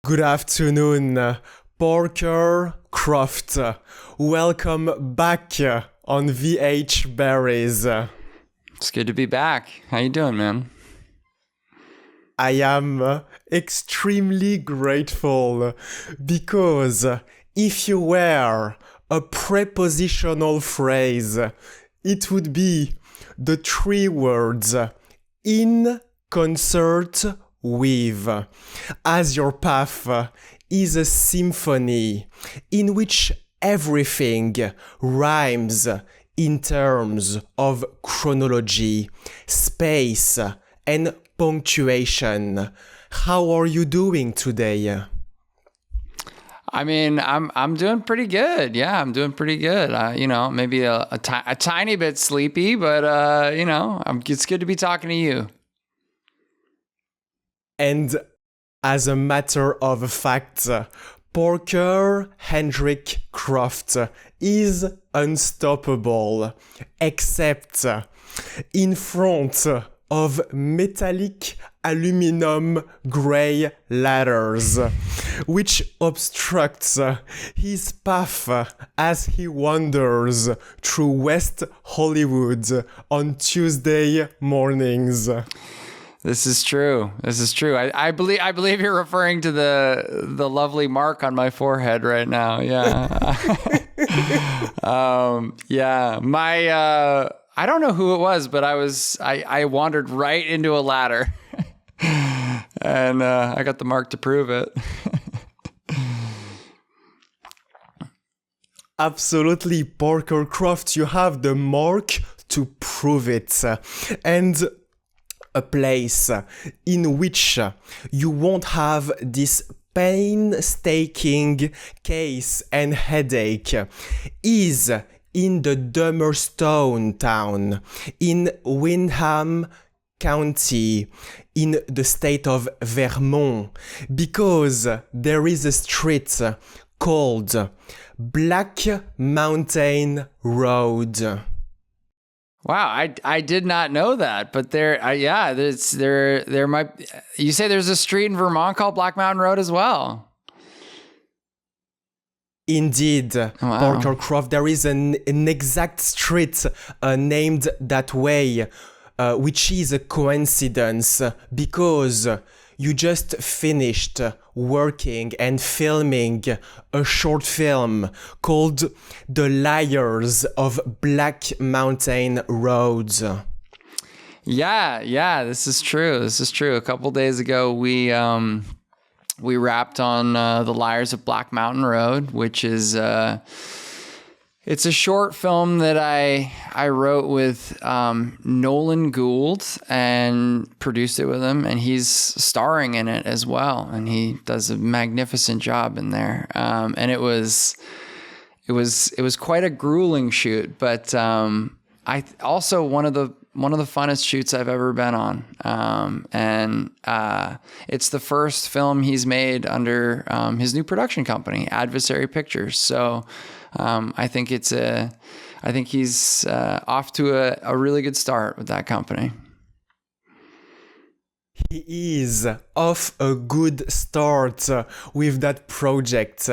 Good afternoon, Parker Croft. Welcome back on VH Berries. It's good to be back. How you doing, man? I am extremely grateful because if you were a prepositional phrase, it would be the three words in concert with, as your path is a symphony in which everything rhymes in terms of chronology, space, and punctuation. How are you doing today? I mean, I'm doing pretty good. Yeah, I'm doing pretty good. Maybe a tiny bit sleepy, but it's good to be talking to you. And as a matter of fact, Parker Hendrik Croft is unstoppable, except in front of metallic aluminum gray ladders, which obstructs his path as he wanders through West Hollywood on Tuesday mornings. This is true. I believe you're referring to the lovely mark on my forehead right now. Yeah. I don't know who it was, but I wandered right into a ladder, and I got the mark to prove it. Absolutely, Parker Croft, you have the mark to prove it, and a place in which you won't have this painstaking case and headache is in the Dummerstone town in Windham County in the state of Vermont, because there is a street called Black Mountain Road. Wow, I did not know that, but there might. You say there's a street in Vermont called Black Mountain Road as well. Indeed, wow. Parker Croft, there is an exact street named that way, which is a coincidence because you just finished working and filming a short film called The Liars of Black Mountain Road. Yeah, this is true. A couple days ago, we wrapped on The Liars of Black Mountain Road, which is it's a short film that I wrote with Nolan Gould and produced it with him, and he's starring in it as well, and he does a magnificent job in there. And it was quite a grueling shoot, but I also one of the funnest shoots I've ever been on. And it's the first film he's made under his new production company, Adversary Pictures. So I think he's off to a really good start with that company. He is off a good start with that project.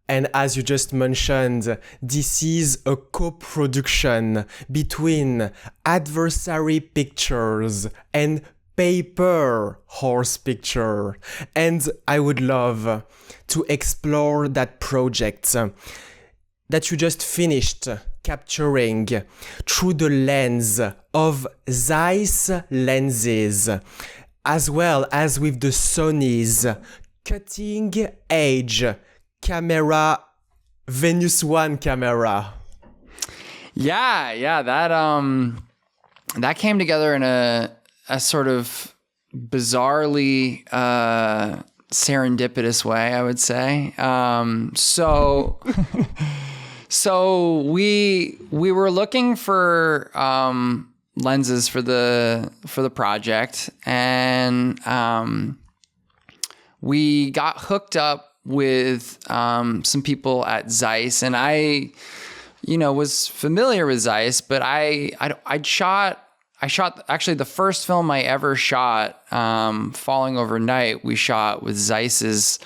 And as you just mentioned, this is a co-production between Adversary Pictures and Paper Horse Picture. And I would love to explore that project that you just finished capturing through the lens of Zeiss lenses, as well as with the Sony's cutting edge camera, Venus 1 camera. Yeah, that came together in a sort of bizarrely serendipitous way, I would say. So we were looking for lenses for the project, and we got hooked up with some people at Zeiss, and I was familiar with Zeiss, but I shot actually the first film I ever shot, Falling Overnight, we shot with Zeiss's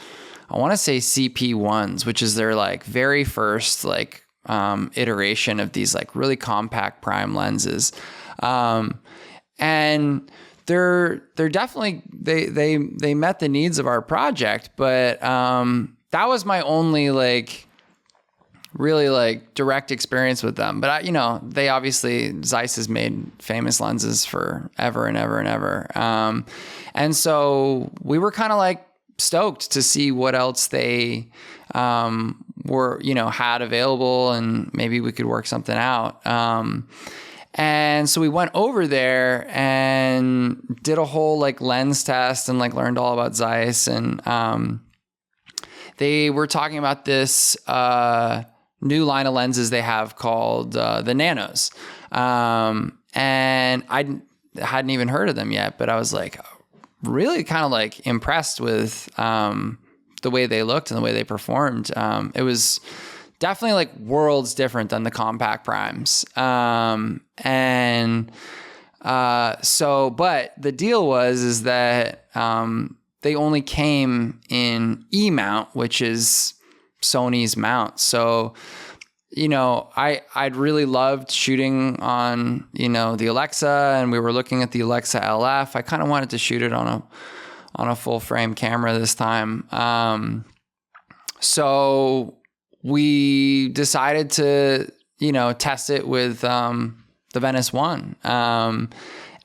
I want to say CP1s, which is their like very first like iteration of these like really compact prime lenses. And they're definitely, they met the needs of our project, but that was my only like really like direct experience with them. But they obviously, Zeiss has made famous lenses for ever and ever and ever. And so we were kind of like stoked to see what else they were, had available, and maybe we could work something out. And so we went over there and did a whole like lens test and like learned all about Zeiss. And they were talking about this new line of lenses they have called the Nanos. And I hadn't even heard of them yet, but I was like really kind of like impressed with the way they looked and the way they performed. It was definitely like worlds different than the compact primes. But the deal was that they only came in E mount, which is Sony's mount. So, I'd really loved shooting on, the Alexa, and we were looking at the Alexa LF. I kind of wanted to shoot it on a full frame camera this time. So we decided to, test it with the Venice 1.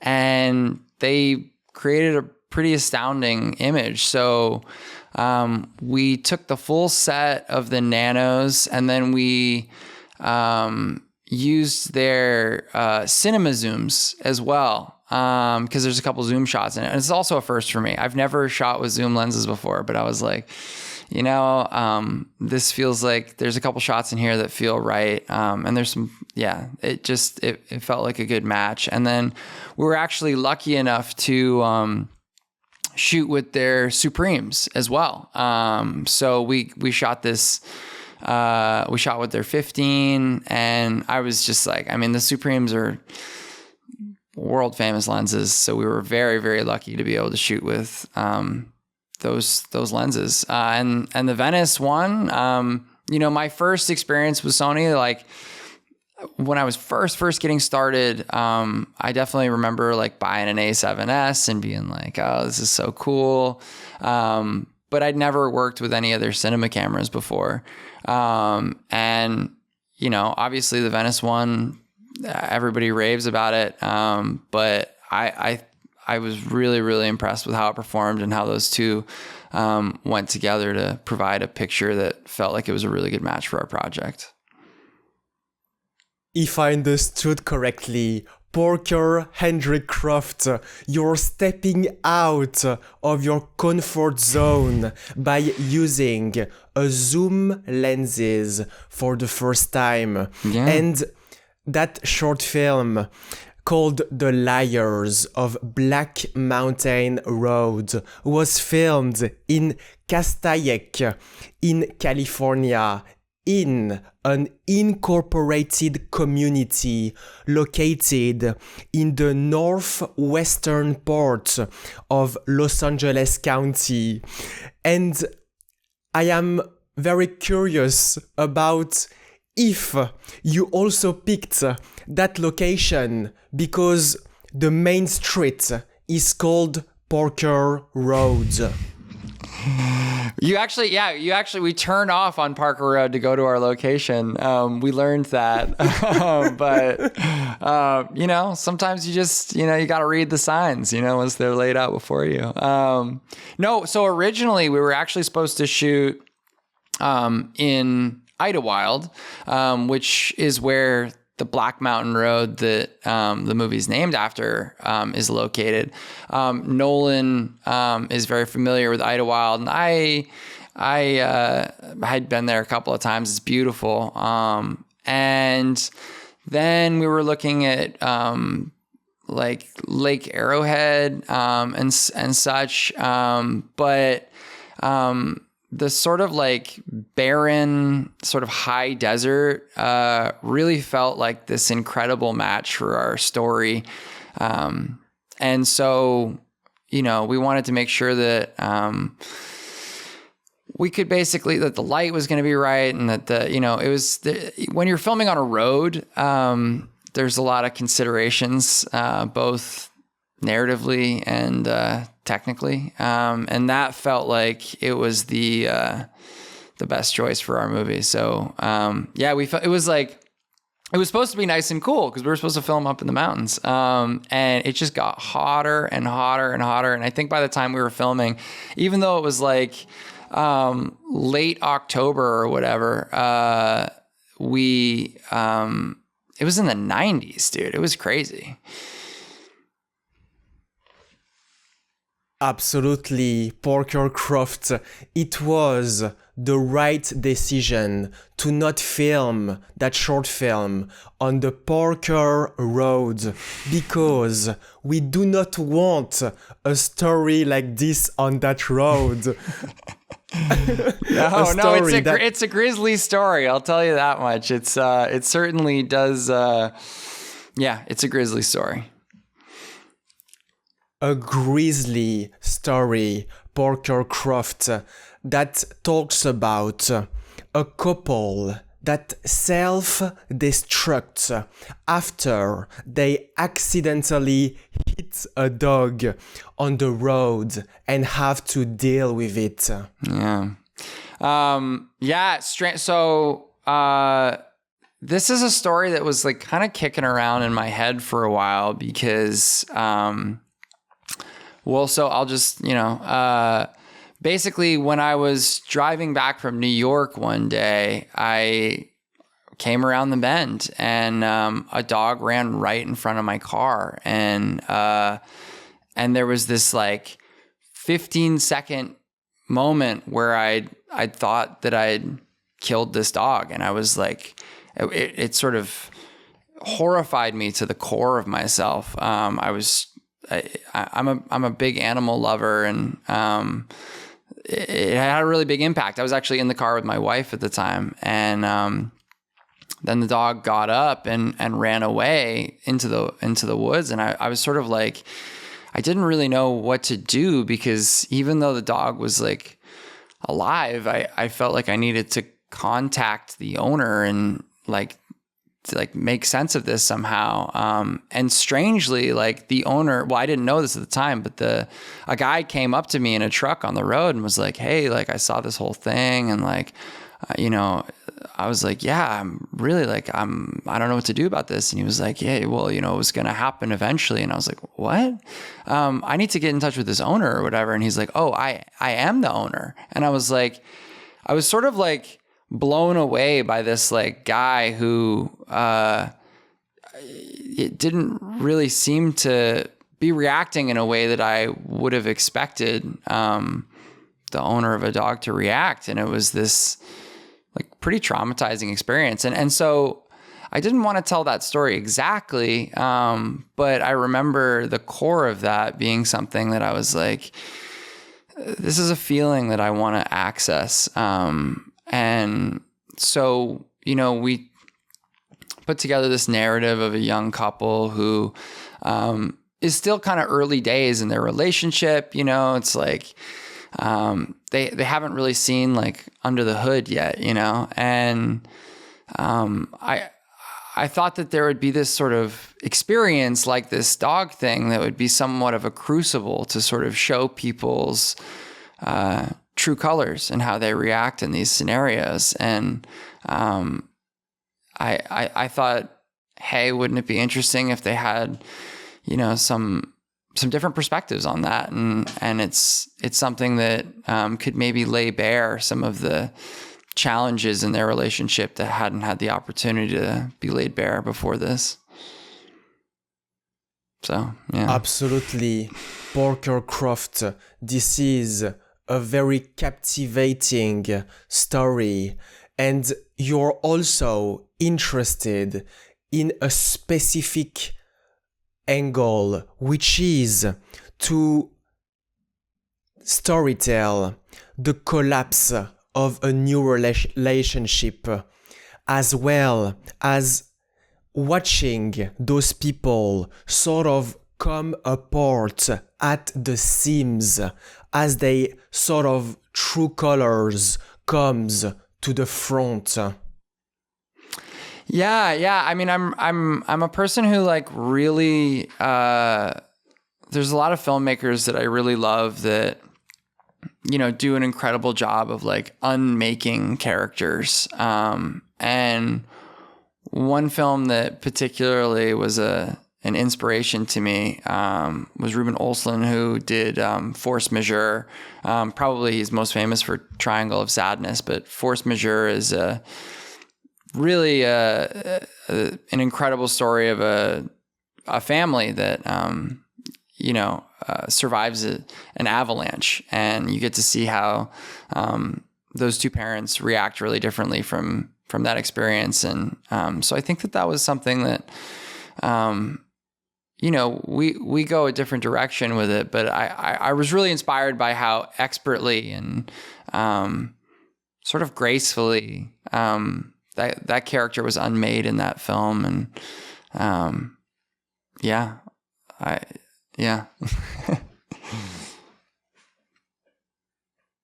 And they created a pretty astounding image. So we took the full set of the Nanos, and then we used their cinema zooms as well, because there's a couple zoom shots in it. And it's also a first for me. I've never shot with zoom lenses before, but I was like, this feels like there's a couple shots in here that feel right. And there's some, it felt like a good match. And then we were actually lucky enough to shoot with their Supremes as well. So we shot this, we shot with their 15, and I was just like, the Supremes are world famous lenses. So we were very, very lucky to be able to shoot with, those lenses. And the Venice 1, my first experience with Sony, like when I was first getting started, I definitely remember like buying an A7S and being like, oh, this is so cool. But I'd never worked with any other cinema cameras before. And, obviously the Venice 1, everybody raves about it. But I was really, really impressed with how it performed and how those two went together to provide a picture that felt like it was a really good match for our project. If I understood correctly, Parker Hendrik Croft, you're stepping out of your comfort zone by using a zoom lenses for the first time. Yeah. And that short film called The Liars of Black Mountain Road was filmed in Castaic in California, in an incorporated community located in the northwestern part of Los Angeles County. And I am very curious about if you also picked that location because the main street is called Parker Road. We turned off on Parker Road to go to our location. We learned that, but sometimes you just, you got to read the signs, once they're laid out before you. So originally we were actually supposed to shoot, in Idlewild, which is where the Black Mountain Road that the movie's named after is located. Nolan is very familiar with Idlewild, and I had been there a couple of times. It's beautiful. And then we were looking at like Lake Arrowhead and such, but the sort of like barren, sort of high desert really felt like this incredible match for our story. And so, we wanted to make sure that we could basically, that the light was going to be right, and that when you're filming on a road, there's a lot of considerations, both narratively and technically, and that felt like it was the best choice for our movie. So we felt it was like, it was supposed to be nice and cool because we were supposed to film up in the mountains, and it just got hotter and hotter and hotter. And I think by the time we were filming, even though it was like late October or whatever, it was in the 90s, dude. It was crazy. Absolutely, Parker Croft. It was the right decision to not film that short film on the Parker Road, because we do not want a story like this on that road. It's a grisly story. I'll tell you that much. It certainly does. It's a grisly story. A grisly story, Parker Croft, that talks about a couple that self-destruct after they accidentally hit a dog on the road and have to deal with it. So this is a story that was like kind of kicking around in my head for a while because, so I'll just, basically when I was driving back from New York one day, I came around the bend and a dog ran right in front of my car. And there was this like 15-second moment where I thought that I'd killed this dog. And I was like, it sort of horrified me to the core of myself. I'm a big animal lover, and it had a really big impact. I was actually in the car with my wife at the time, and then the dog got up and ran away into the woods, and I was sort of like, I didn't really know what to do, because even though the dog was like alive, I felt like I needed to contact the owner and to make sense of this somehow. And strangely, like the owner, well, I didn't know this at the time, but a guy came up to me in a truck on the road and was like, "Hey, like I saw this whole thing." And I was like, "Yeah, I'm really I don't know what to do about this." And he was like, "Yeah, well, it was going to happen eventually." And I was like, "What? I need to get in touch with this owner or whatever." And he's like, "Oh, I am the owner." And I was like, I was sort of like blown away by this like guy who it didn't really seem to be reacting in a way that I would have expected the owner of a dog to react. And it was this like pretty traumatizing experience. And so I didn't want to tell that story exactly, but I remember the core of that being something that I was like, this is a feeling that I want to access. And so, we put together this narrative of a young couple who is still kind of early days in their relationship. It's like they haven't really seen like under the hood yet, and I thought that there would be this sort of experience like this dog thing that would be somewhat of a crucible to sort of show people's true colors and how they react in these scenarios. And I thought, hey, wouldn't it be interesting if they had, some different perspectives on that? And it's something that could maybe lay bare some of the challenges in their relationship that hadn't had the opportunity to be laid bare before this. So, yeah. Absolutely. Parker Croft, this is a very captivating story, and you're also interested in a specific angle, which is to storytell the collapse of a new relationship, as well as watching those people sort of come apart at the seams as they sort of true colors comes to the front? Yeah. I mean, I'm a person who like really. There's a lot of filmmakers that I really love that, you know, do an incredible job of like unmaking characters. And one film that particularly was an inspiration to me was Ruben Östlund, who did Force Majeure. Probably he's most famous for Triangle of Sadness, but Force Majeure is a really an incredible story of a family that survives an avalanche, and you get to see how those two parents react really differently from that experience. And so I think that was something that we go a different direction with it, but I was really inspired by how expertly and sort of gracefully that character was unmade in that film. And yeah.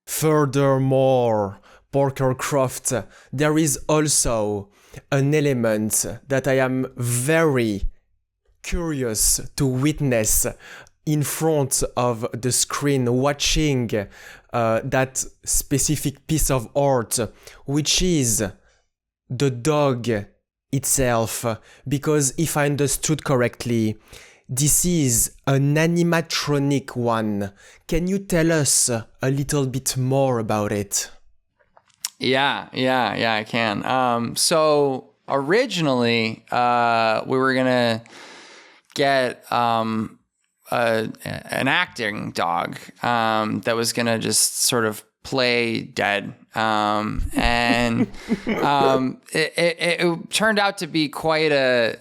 Furthermore, Parker Croft, there is also an element that I am very curious to witness in front of the screen, watching that specific piece of art, which is the dog itself. Because if I understood correctly, this is an animatronic one. Can you tell us a little bit more about it? Yeah, I can. So originally, we were gonna get an acting dog that was gonna just sort of play dead, and it turned out to be quite a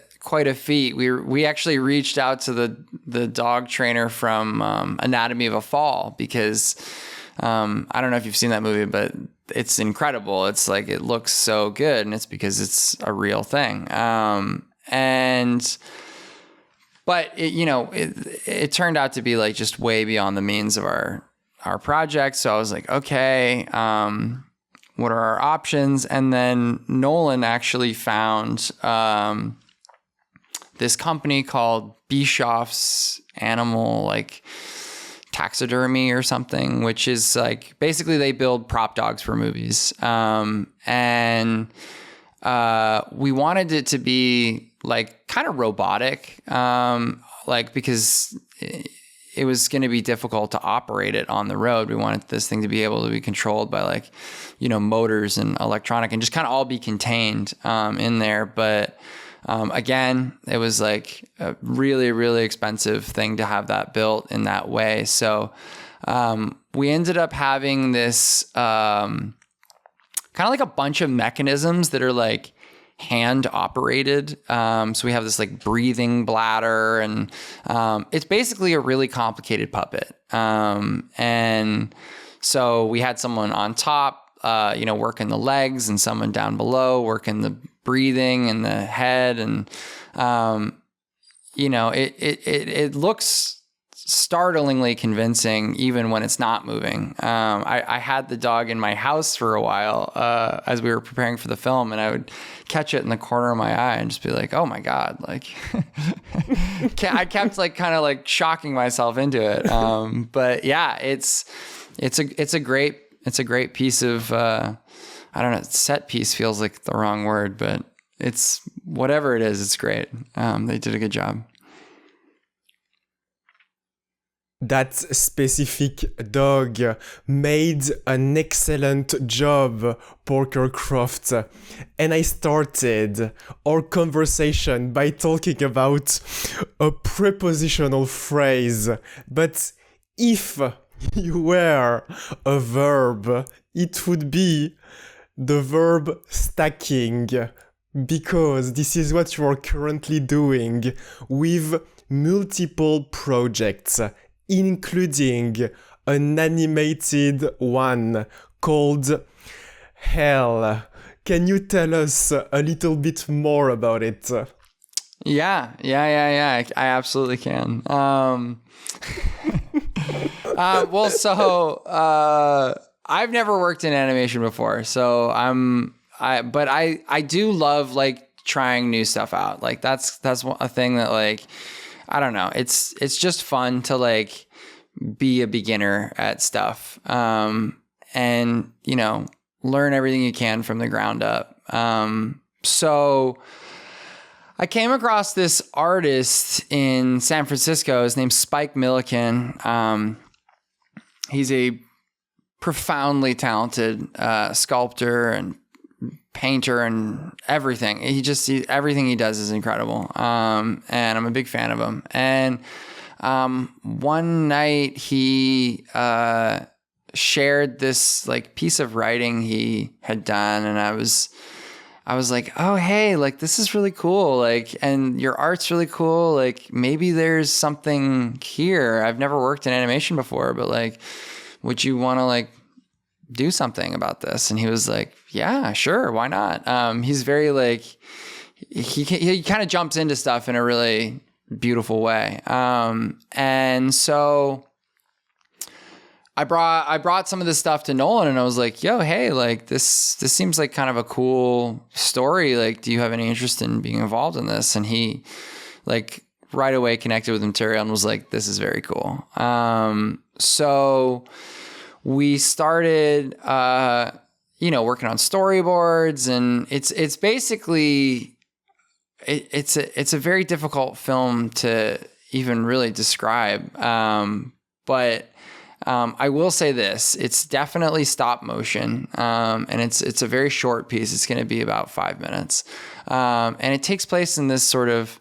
feat. We actually reached out to the dog trainer from Anatomy of a Fall, because I don't know if you've seen that movie, but it's incredible. It's like, it looks so good, and it's because it's a real thing. But it turned out to be like just way beyond the means of our project. So I was like, okay, what are our options? And then Nolan actually found this company called Bischoff's Animal, like taxidermy or something, which is like, basically they build prop dogs for movies. And we wanted it to be like kind of robotic, because it was going to be difficult to operate it on the road. We wanted this thing to be able to be controlled by motors and electronic, and just kind of all be contained in there. But again, it was like a really, really expensive thing to have that built in that way. So we ended up having this kind of like a bunch of mechanisms that are like hand operated. So we have this like breathing bladder, and it's basically a really complicated puppet. And so we had someone on top, working the legs, and someone down below working the breathing and the head. And, it looks startlingly convincing even when it's not moving. I had the dog in my house for a while as we were preparing for the film, and I would catch it in the corner of my eye and just be like, oh my God, like I kept like kind of like shocking myself into it. But yeah, it's a great piece of I don't know, set piece feels like the wrong word, but it's whatever it is, it's great. They did a good job. That specific dog made an excellent job, Parker Croft. And I started our conversation by talking about a prepositional phrase. But if you were a verb, it would be the verb stacking, because this is what you are currently doing with multiple projects, including an animated one called Hell. Can you tell us a little bit more about it? Yeah. I absolutely can. I've never worked in animation before, so but I do love like trying new stuff out. Like that's a thing that like, I don't know. It's just fun to like be a beginner at stuff. And you know, learn everything you can from the ground up. So I came across this artist in San Francisco. His name's Spike Milliken. He's a profoundly talented sculptor and painter and everything. Everything he does is incredible. And I'm a big fan of him. And one night he shared this like piece of writing he had done, and I was like, oh, hey, like this is really cool. Like, and your art's really cool. Like maybe there's something here. I've never worked in animation before, but like, would you want to like do something about this? And he was like, yeah, sure. Why not? He's very like, he kind of jumps into stuff in a really beautiful way. And so I brought some of this stuff to Nolan, and I was like, yo, hey, like this seems like kind of a cool story. Like, do you have any interest in being involved in this? And he like right away connected with the material and was like, this is very cool. So we started, working on storyboards, and it's basically, it's a very difficult film to even really describe. But I will say this, it's definitely stop motion. And it's a very short piece. It's going to be about 5 minutes. And it takes place in this sort of,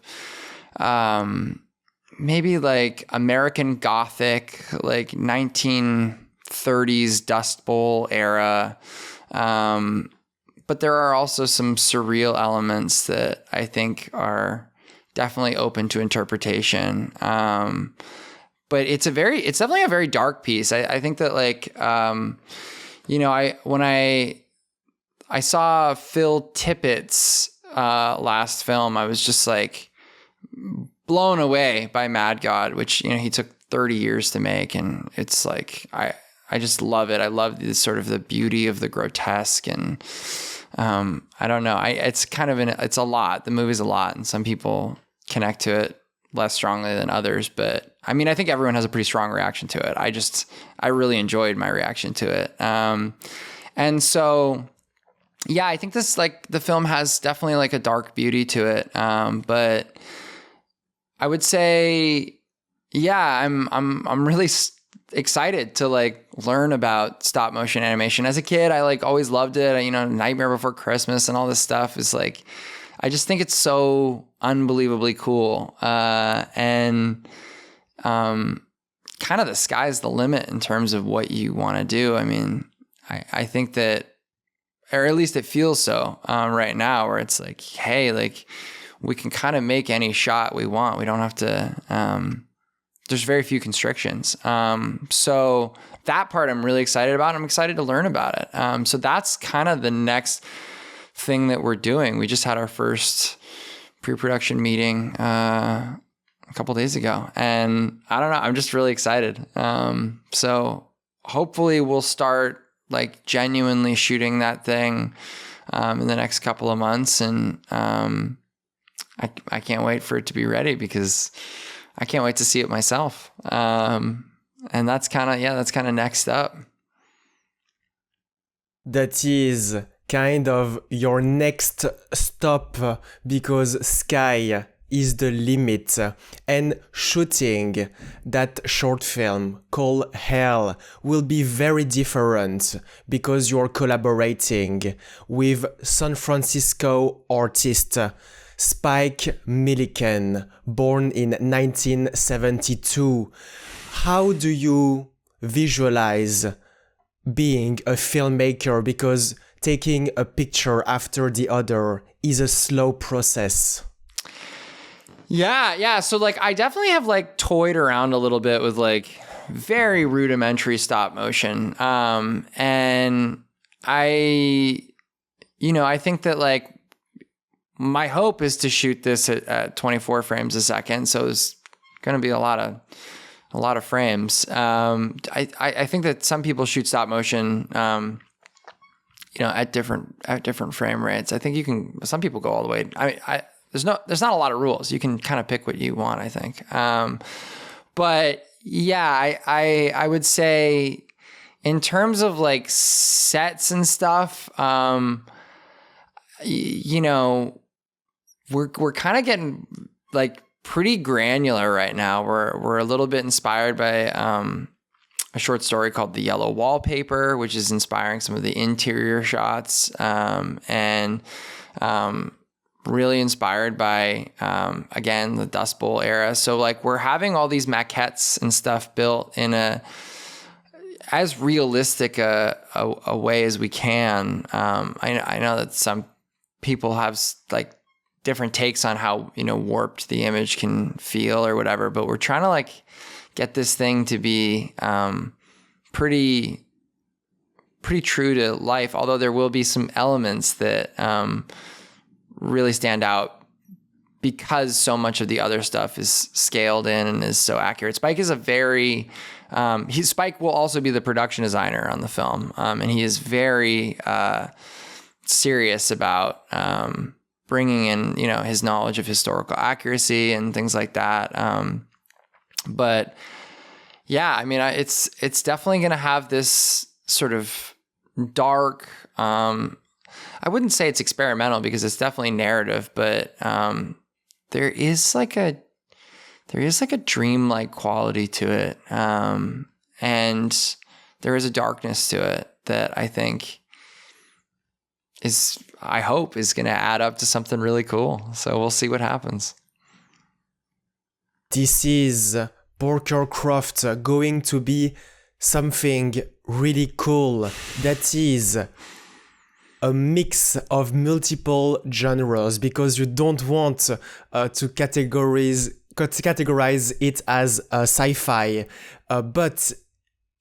maybe like American Gothic, like 1930s Dust Bowl era. But there are also some surreal elements that I think are definitely open to interpretation. But it's definitely a very dark piece. I think that like, when I saw Phil Tippett's last film, I was just like blown away by Mad God, which, he took 30 years to make. And it's like, I just love it. I love this sort of the beauty of the grotesque. And I don't know. It's kind of it's a lot. The movie's a lot, and some people connect to it less strongly than others. But I mean, I think everyone has a pretty strong reaction to it. I really enjoyed my reaction to it. And so, yeah, I think this, like, the film has definitely like a dark beauty to it. But I would say, yeah, I'm really excited to like learn about stop motion animation. As a kid, I like always loved it. Nightmare Before Christmas and all this stuff is like, I just think it's so unbelievably cool. And kind of the sky's the limit in terms of what you want to do. I mean, I think that, or at least it feels so right now, where it's like, hey, like we can kind of make any shot we want. We don't have to, there's very few constrictions. So that part I'm really excited about. I'm excited to learn about it. So that's kind of the next thing that we're doing. We just had our first pre-production meeting a couple days ago, and I don't know, I'm just really excited. So hopefully we'll start like genuinely shooting that thing in the next couple of months, and I can't wait for it to be ready, because I can't wait to see it myself. And that's kind of next up. That is kind of your next stop, because sky is the limit, and shooting that short film called Hell will be very different, because you're collaborating with San Francisco artist Spike Milliken, born in 1972. How do you visualize being a filmmaker? Because taking a picture after the other is a slow process. Yeah. So like, I definitely have like toyed around a little bit with like very rudimentary stop motion. And I think that like my hope is to shoot this at 24 frames a second. So there's going to be a lot of a lot of frames. I think that some people shoot stop motion, at different frame rates. I think some people go all the way. There's not a lot of rules. You can kind of pick what you want, I think. But yeah, I would say in terms of like sets and stuff, we're kind of getting like pretty granular right now. We're a little bit inspired by a short story called The Yellow Wallpaper, which is inspiring some of the interior shots, and really inspired by, again, the Dust Bowl era. So like we're having all these maquettes and stuff built in as realistic a way as we can. I know that some people have like different takes on how, warped the image can feel or whatever, but we're trying to like get this thing to be pretty true to life, although there will be some elements that really stand out because so much of the other stuff is scaled in and is so accurate. Spike is Spike will also be the production designer on the film, and he is very serious about bringing in, his knowledge of historical accuracy and things like that. But yeah, I mean, it's definitely going to have this sort of dark. I wouldn't say it's experimental because it's definitely narrative, but there is like a dreamlike quality to it, and there is a darkness to it that I think I hope is going to add up to something really cool. So we'll see what happens. This is Parker Croft going to be something really cool that is a mix of multiple genres, because you don't want to categorize it as sci-fi, but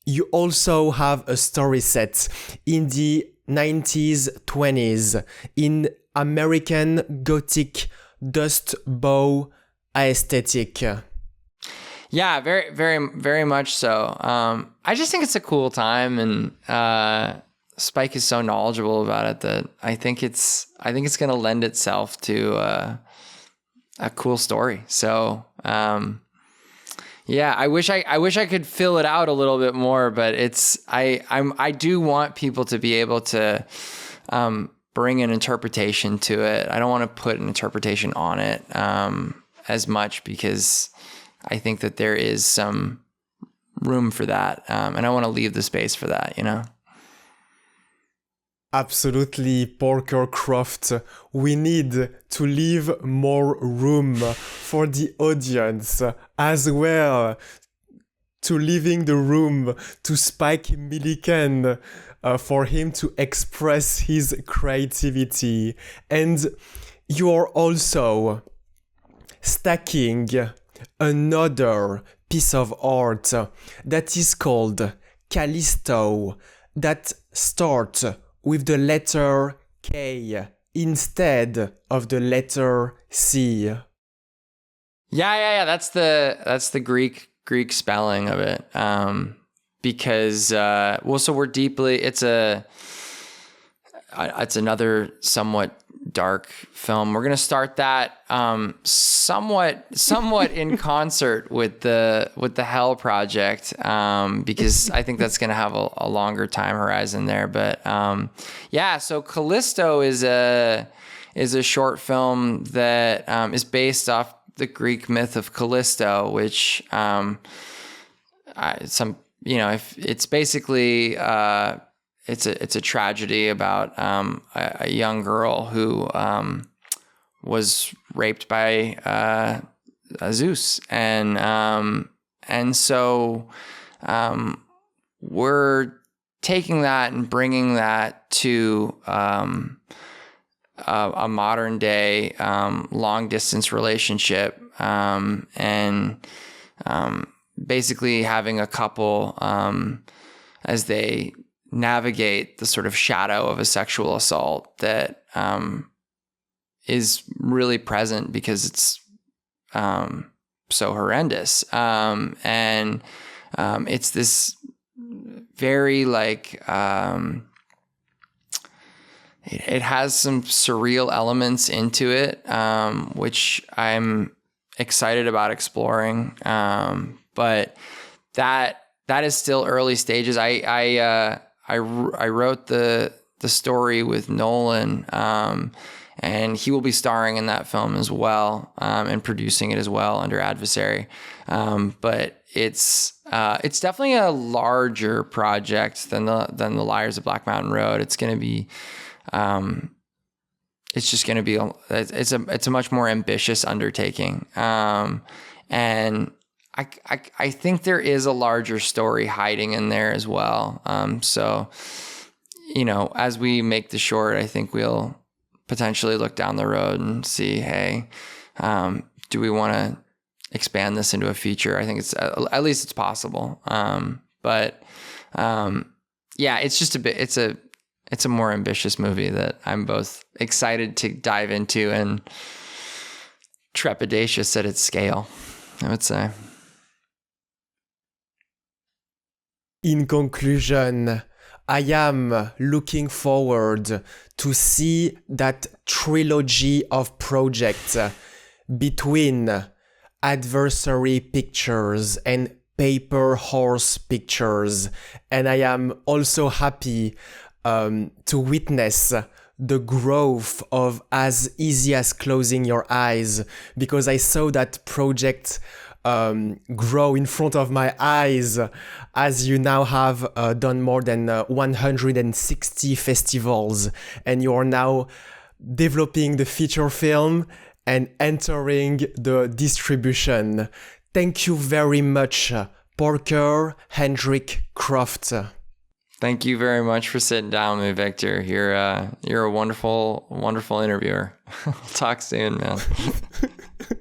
you also have a story set in the 90s, 20s in American Gothic Dust Bowl aesthetic. Yeah, very, very, very much so. I just think it's a cool time, and Spike is so knowledgeable about it that I think it's going to lend itself to a cool story. So, yeah, I wish I could fill it out a little bit more, but I do want people to be able to bring an interpretation to it. I don't want to put an interpretation on it as much, because I think that there is some room for that, and I want to leave the space for that, Absolutely, Parker Croft. We need to leave more room for the audience as well, to leaving the room to Spike Milliken for him to express his creativity. And you are also stacking another piece of art that is called Kallisto, that starts with the letter K instead of the letter C. Yeah. That's the Greek spelling of it. Because so we're deeply. It's another somewhat dark film. We're gonna start that somewhat in concert with the Hell Project, because I think that's gonna have a longer time horizon there. But so Kallisto is a short film that is based off the Greek myth of Kallisto, which it's basically it's a tragedy about a young girl who was raped by Zeus, and so we're taking that and bringing that to a modern day long distance relationship, and basically having a couple as they navigate the sort of shadow of a sexual assault that is really present, because it's so horrendous. And it's this very like, it has some surreal elements into it, which I'm excited about exploring. But that is still early stages. I wrote the story with Nolan, and he will be starring in that film as well, and producing it as well under Adversary. But it's definitely a larger project than the Liars of Black Mountain Road. It's going to be, it's just going to be, it's a much more ambitious undertaking. And I think there is a larger story hiding in there as well. So, you know, as we make the short, I think we'll potentially look down the road and see, hey, do we want to expand this into a feature? I think at least it's possible. But yeah, it's just it's a more ambitious movie that I'm both excited to dive into and trepidatious at its scale, I would say. In conclusion, I am looking forward to see that trilogy of projects between Adversary Pictures and Paper Horse Pictures. And I am also happy to witness the growth of As Easy as Closing Your Eyes, because I saw that project grow in front of my eyes, as you now have done more than 160 festivals, and you are now developing the feature film and entering the distribution. Thank you very much, Parker Hendrik Croft. Thank you very much for sitting down with me, Victor. You're a wonderful, wonderful interviewer. We'll talk soon, man.